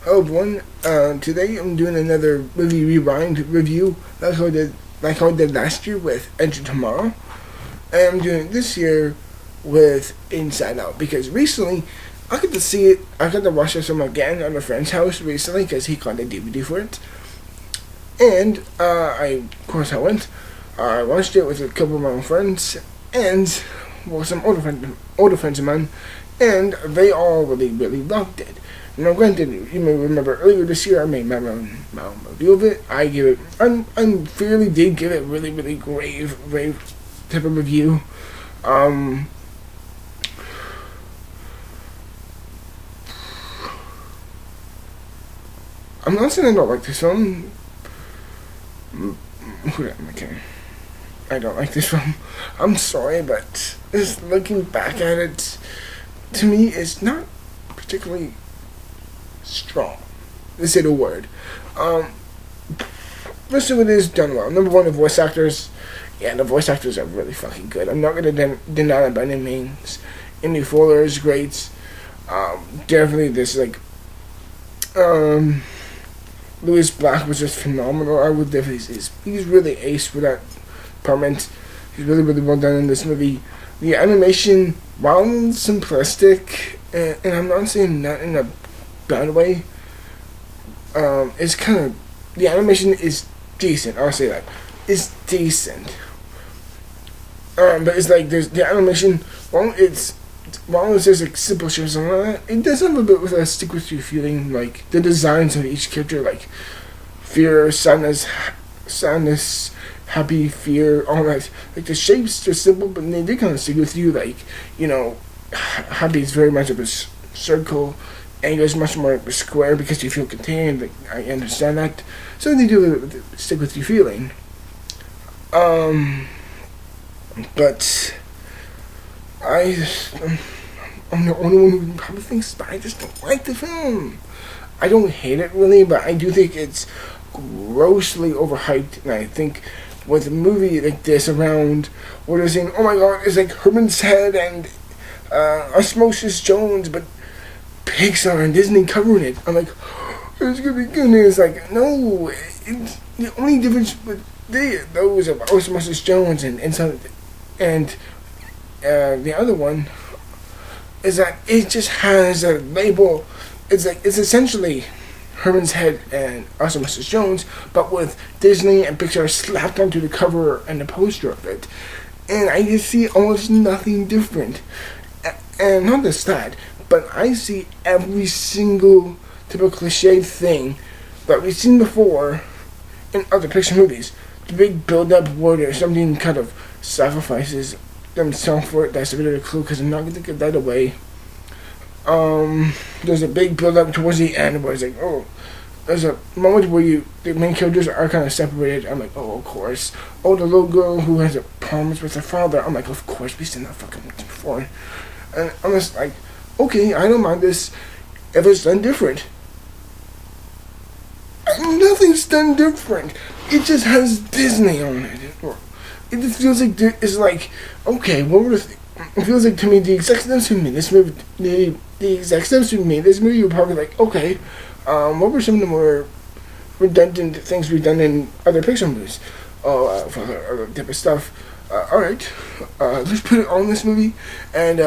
Hello everyone. Today I'm doing another movie rewind review like how I did last year with Enter Tomorrow. And I'm doing it this year with Inside Out because recently I got to see it. I got to watch this again at a friend's house recently because he got a DVD for it. And of course I went. I watched it with a couple of my own friends and some older friends of mine, and they all really loved it. Now, granted, you may remember earlier this year I made my own review of it. I fairly did give it really rave type of review. I'm not saying I don't like this film. Okay. I don't like this film. I'm sorry, but just looking back at it, to me, it's not particularly strong, to say the word. Most of it is done well. Number one, the voice actors. Yeah, the voice actors are really fucking good. I'm not going to deny that by any means. Amy Poehler is great. Definitely this, Louis Black was just phenomenal. I would definitely say he's really ace for that department. He's really well done in this movie. The animation, while simplistic, and I'm not saying that in a bad way, it's kind of, the animation is decent. I'll say that it's decent. But it's like there's the animation. While it's there's simple shows and all that, it does have a bit with a stick with you feeling. Like the designs of each character, like fear, sadness, happy, fear, all that. Like the shapes are simple, but they do kind of stick with you. Like, happy is very much of a circle. Anger is much more of a square because you feel contained. Like, I understand that. So they do stick with you feeling. But I'm the only one who probably thinks I just don't like the film. I don't hate it really, but I do think it's grossly overhyped, and I think with a movie like this around, where they're saying, oh my god, it's like Herman's Head and Osmosis Jones, but Pixar and Disney covering it. I'm like, it's gonna be good. And it's like, no, it's the only difference with those of Osmosis Jones and the other one is that it just has a label. It's essentially Herman's Head and Osmosis Jones, but with Disney and Pixar slapped onto the cover and the poster of it. And I just see almost nothing different. And not just that, but I see every single typical cliched thing that we've seen before in other Pixar movies. The big build-up where there's something kind of sacrifices themselves for it. That's a bit of a clue because I'm not going to get that away. There's a big build-up towards the end where it's like, oh, there's a moment where the main characters are kind of separated. I'm like, oh, of course. Oh, the little girl who has a problems with her father. I'm like, of course, we've seen that fucking movie before. And I'm just like, okay, I don't mind this if it's done different. Nothing's done different. It just has Disney on it. It just feels like it's like, okay, it feels like to me the executives who made this movie, the executives who made this movie were probably like, okay, what were some of the more redundant things we've done in other Pixar movies? For other type of stuff. Alright, let's put it on this movie, and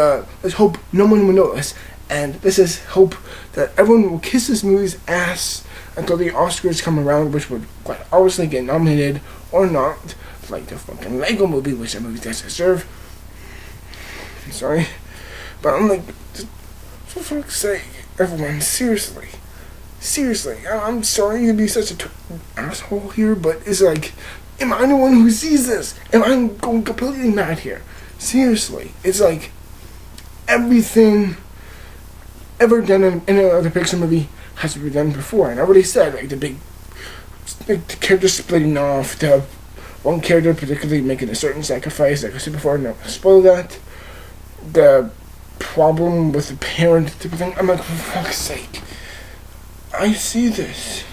let's hope no one will notice. And let's just hope that everyone will kiss this movie's ass until the Oscars come around, which would quite obviously get nominated or not, like the fucking Lego movie, which that movie does deserve. I'm sorry, but I'm like, just, for fuck's sake, everyone, seriously, I'm sorry to be such an asshole here, but it's like, am I the one who sees this? Am I going completely mad here? Seriously, it's like everything ever done in any other Pixar movie has been done before. And I already said, like the characters splitting off, the one character particularly making a certain sacrifice, like I said before, no, spoil that. The problem with the parent type of thing. I'm like, for fuck's sake, I see this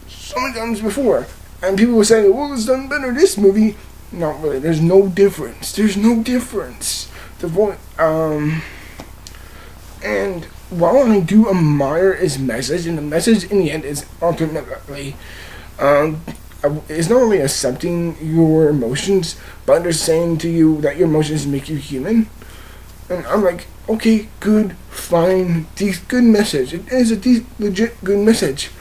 so many times before. And people were saying, well, it's done better this movie. Not really. There's no difference. The voice, And while I do admire his message, and the message in the end is ultimately, it's not only accepting your emotions, but understanding to you that your emotions make you human. And I'm like, okay, good, fine, good message. It is a legit good message.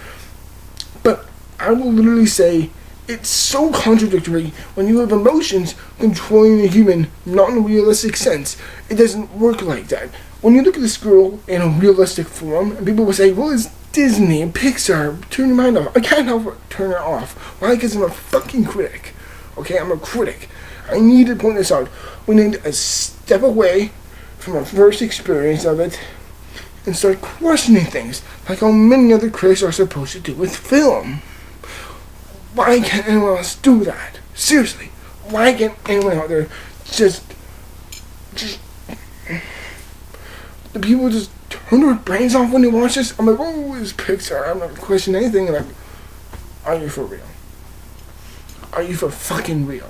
But I will literally say it's so contradictory when you have emotions controlling a human, not in a realistic sense. It doesn't work like that. When you look at this girl in a realistic form, and people will say, well, it's Disney and Pixar, turn your mind off. I can't help but turn it off. Why? Because I'm a fucking critic. Okay, I'm a critic. I need to point this out. We need to step away from our first experience of it and start questioning things, like how many other critics are supposed to do with film. Why can't anyone else do that? Seriously, why can't anyone out there just the people just turn their brains off when they watch this? I'm like, oh, it's Pixar. I'm not questioning anything. And are you for real? Are you for fucking real?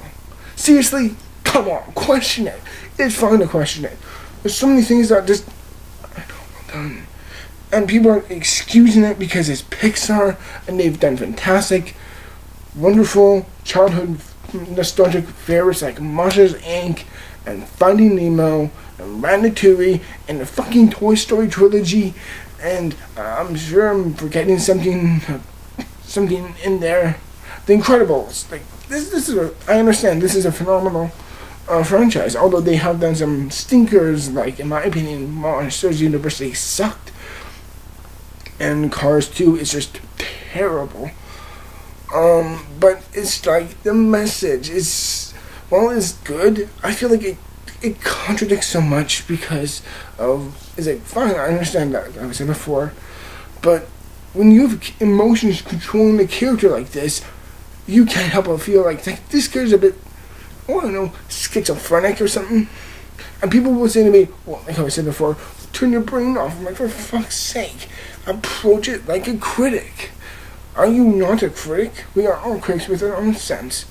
Seriously, come on, question it. It's fine to question it. There's so many things that just I don't done, and people are excusing it because it's Pixar and they've done fantastic, wonderful childhood nostalgic favorites like Monsters Inc. and Finding Nemo and Ratatouille and the fucking Toy Story trilogy, and I'm sure I'm forgetting something in there. The Incredibles, like this is I understand this is a phenomenal franchise, although they have done some stinkers, like in my opinion, Monsters University sucked, and Cars 2 is just terrible. But it's like the message is, while it's good, I feel like it contradicts so much because of, it's like, fine, I understand that, like I said before, but when you have emotions controlling the character like this, you can't help but feel like this character's a bit, I don't know, schizophrenic or something. And people will say to me, well, like I said before, turn your brain off. I'm like, for fuck's sake, approach it like a critic. Are you not a critic? We are all critics with our own sense.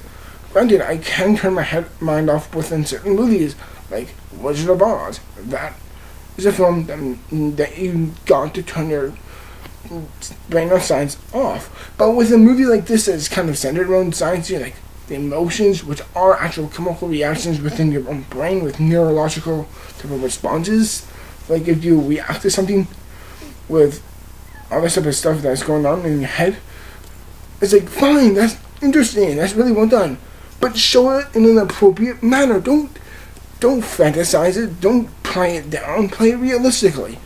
Granted, I can turn my mind off within certain movies, like Wizard of Oz. That is a film that you got to turn your brain of science off. But with a movie like this that's kind of centered around science, you like the emotions, which are actual chemical reactions within your own brain with neurological type of responses. Like if you react to something with all this type of stuff that's going on in your head, it's like, fine, that's interesting, that's really well done, but show it in an appropriate manner. Don't fantasize it, don't play it down, play it realistically.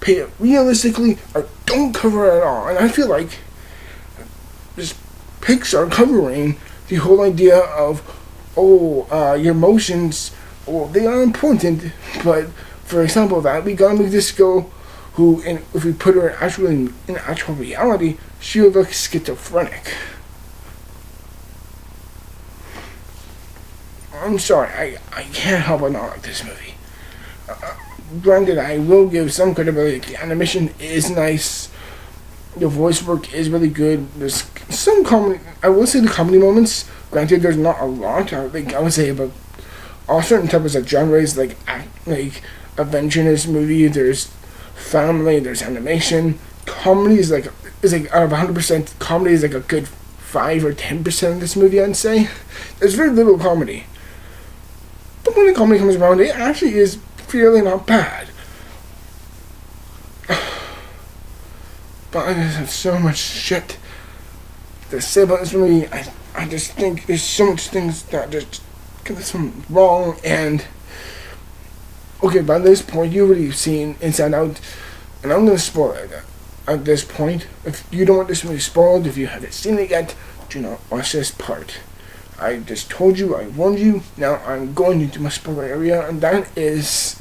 Play it realistically, or don't cover it at all. And I feel like this Pixar covering the whole idea of, your emotions, well, they are important, but for example, that we got make this girl who, if we put her in actual reality, she would look schizophrenic. I'm sorry, I can't help but not like this movie. Granted, I will give some credibility. The animation is nice. The voice work is really good. There's some comedy. I will say the comedy moments. Granted, there's not a lot. I would say about all certain types of genres, like adventure in this movie. There's family. There's animation. Comedy is like out of 100%. Comedy is like a good 5 or 10% of this movie. I'd say there's very little comedy. But when the comedy comes around, it actually is fairly not bad. But I just have so much shit to say about this movie. I just think there's so much things that just get this one wrong. And okay, by this point you've already seen Inside Out, and I'm gonna spoil it at this point. If you don't want this movie spoiled, if you haven't seen it yet, do not watch this part. I just told you, I warned you. Now I'm going into my spoiler area, and that is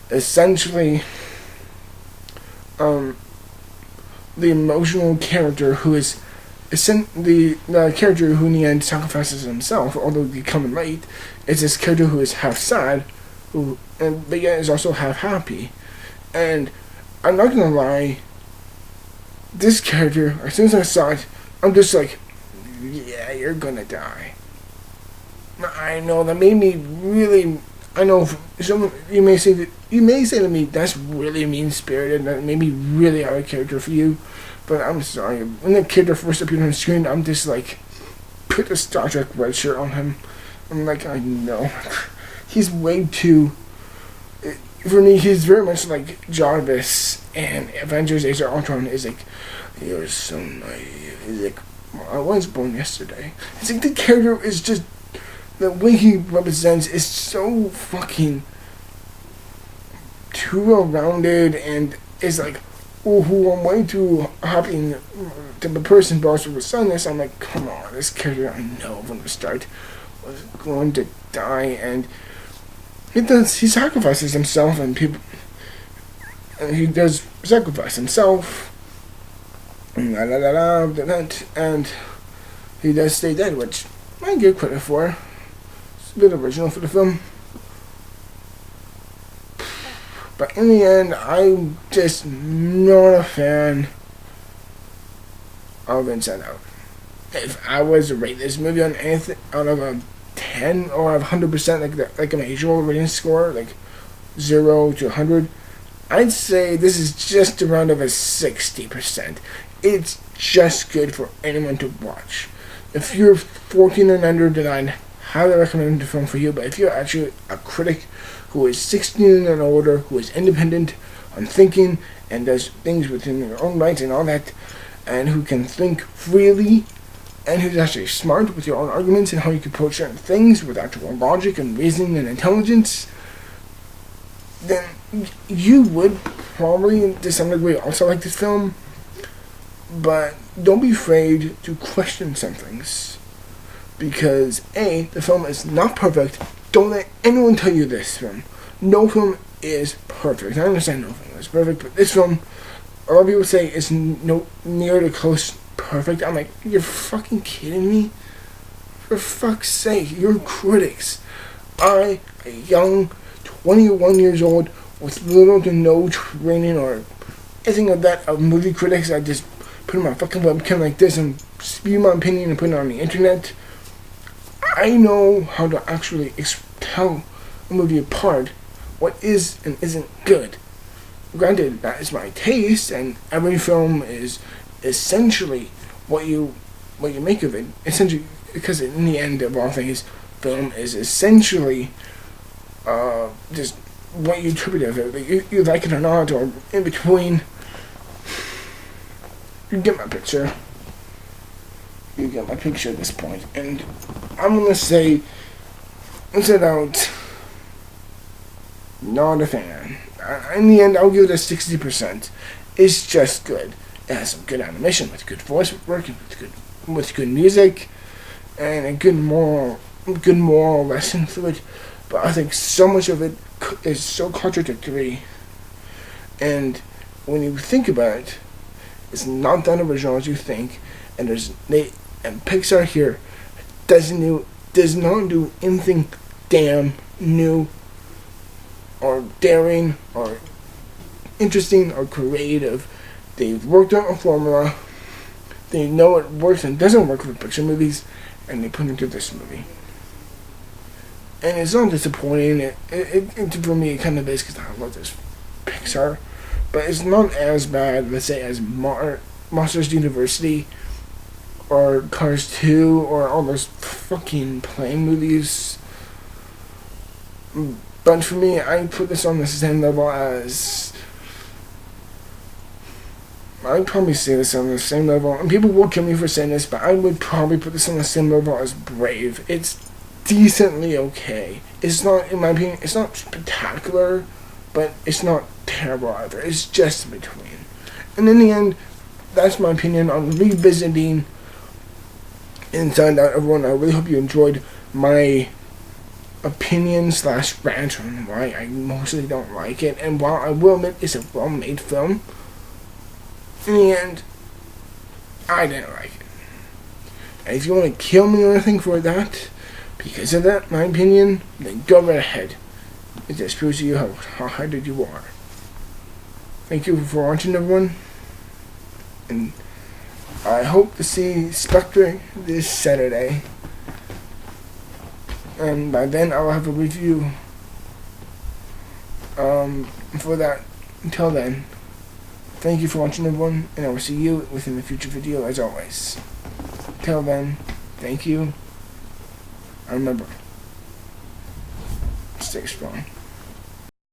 essentially the emotional character who is the character who in the end sacrifices himself, although he coming late. Is this character who is half sad, but yet is also half happy. And I'm not gonna lie, this character, as soon as I saw it, I'm just like, yeah, you're gonna die. I know that made me really, I know some you may say to me that's really mean spirited, that may be really out of character for you, but I'm sorry. When the character first appeared on the screen, I'm just like, put the Star Trek red shirt on him. I'm like, I know, he's way too. For me, he's very much like Jarvis and Avengers: Age of Ultron. Is like, you're so naive. He's like, well, I was born yesterday. It's like the character is just, the way he represents is so fucking too well-rounded, and is like, oh, who I'm way too happy to the person, but also with sadness. I'm like, come on, this character I know from the start was going to die, and he sacrifices himself, and he does sacrifice himself, and he does stay dead, which I give credit for. It's a bit original for the film. But in the end, I'm just not a fan of Inside Out. If I was to rate this movie on anything out of a 10 or 100%, like an usual rating score, like 0 to 100, I'd say this is just around of a 60%. It's just good for anyone to watch. If you're 14 and under, then I'd highly recommend the film for you. But if you're actually a critic who is 16 and older, who is independent on thinking and does things within their own rights and all that, and who can think freely, and who's actually smart with your own arguments and how you can approach certain things with actual logic and reasoning and intelligence, then you would probably, to some degree, also like this film. But don't be afraid to question some things, because A, the film is not perfect. Don't let anyone tell you this film. No film is perfect. I understand no film is perfect, but this film, a lot of people say it's no near to close perfect. I'm like, you're fucking kidding me? For fuck's sake, you're critics. I, a young 21 years old with little to no training or anything like that of movie critics, I just put in my fucking webcam like this and spew my opinion and put it on the internet. I know how to actually tell a movie apart, what is and isn't good. Granted, that is my taste, and every film is essentially what you make of it. Essentially, because in the end of all things, film is essentially just what you attribute of it. Like, you like it or not, or in between. You get my picture. You get my picture at this point. And I'm going to say, Inside Out, not a fan. In the end, I'll give it a 60%. It's just good. It has some good animation, with good voice work, with good music, and a good moral lesson to it. But I think so much of it is so contradictory. And when you think about it, it's not that original as you think, and Pixar here does not do anything damn new or daring or interesting or creative. They've worked out a formula. They know it works and doesn't work for Pixar movies, and they put it into this movie. And it's not disappointing. It for me, it kind of is, because I love this Pixar. But it's not as bad, let's say, as Monsters University or Cars 2 or all those fucking plane movies. But for me, I put this on the same level as... I'd probably say this on the same level, and people will kill me for saying this, but I would probably put this on the same level as Brave. It's decently okay. It's not, in my opinion, it's not spectacular, but it's not terrible either. It's just in between. And in the end, that's my opinion on revisiting Inside Out. Everyone, I really hope you enjoyed my opinion / rant on why I mostly don't like it. And while I will admit it's a well-made film, in the end, I didn't like it. And if you want to kill me or anything for that, because of that, my opinion, then go right ahead. It just proves to you how hearted you are. Thank you for watching, everyone. And I hope to see Spectre this Saturday. And by then I'll have a review For that, until then, thank you for watching, everyone, and I will see you within the future video as always. Till then, thank you. And remember, stay strong.